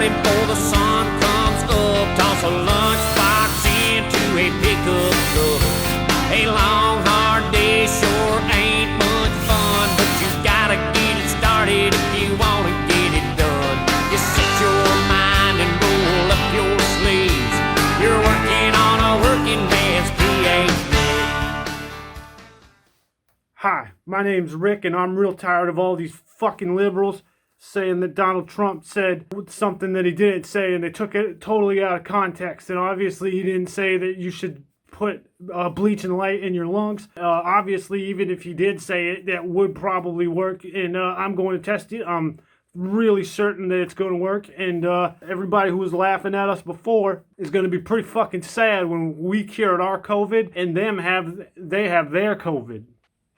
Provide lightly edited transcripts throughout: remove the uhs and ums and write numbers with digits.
morning before the sun comes up. Toss a lunchbox into a pickup truck. A long, hard day sure ain't much fun, but you gotta get it started if you wanna get it done. You set your mind and roll up your sleeves. You're working on a working man's PhD. Hi, my name's Rick, and I'm real tired of all these fucking liberals saying that Donald Trump said something that he didn't say, and they took it totally out of context. And obviously, he didn't say that you should put bleach and light in your lungs. Obviously, even if he did say it, that would probably work. And I'm going to test it. I'm really certain that it's going to work. And everybody who was laughing at us before is going to be pretty fucking sad when we cured our COVID and they have their COVID.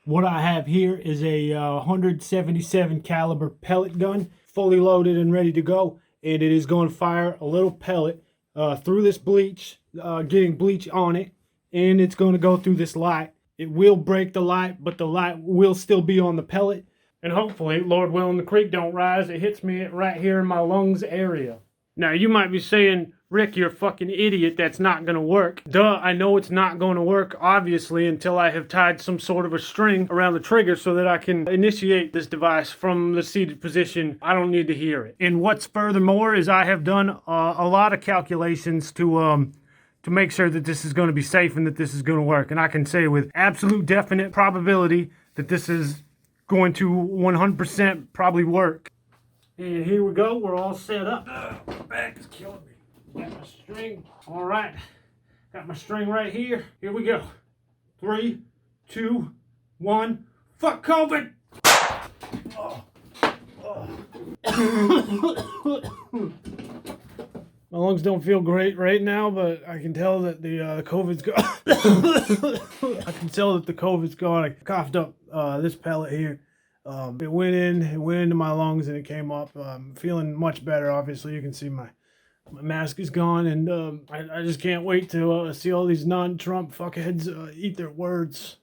What I have here is a 177 caliber pellet gun, fully loaded and ready to go, and it is going to fire a little pellet through this bleach, getting bleach on it, and it's going to go through this light. It will break the light, but the light will still be on the pellet, and hopefully, Lord willing, the creek don't rise. It hits me right here in my lungs area. Now, you might be saying, Rick, you're a fucking idiot, that's not gonna work. Duh, I know it's not gonna work, obviously, until I have tied some sort of a string around the trigger so that I can initiate this device from the seated position. I don't need to hear it. And what's furthermore is I have done a lot of calculations to make sure that this is gonna be safe and that this is gonna work. And I can say with absolute definite probability that this is going to 100% probably work. And here we go, we're all set up. My back is killing me. Got my string. All right, got my string right here. Here we go. 3, 2, 1. Fuck COVID! My lungs don't feel great right now, but I can tell that the COVID's gone. I can tell that the COVID's gone. I coughed up this pellet here. It went into my lungs and it came up. I'm feeling much better. Obviously, you can see my mask is gone, and I just can't wait to see all these non-Trump fuckheads eat their words.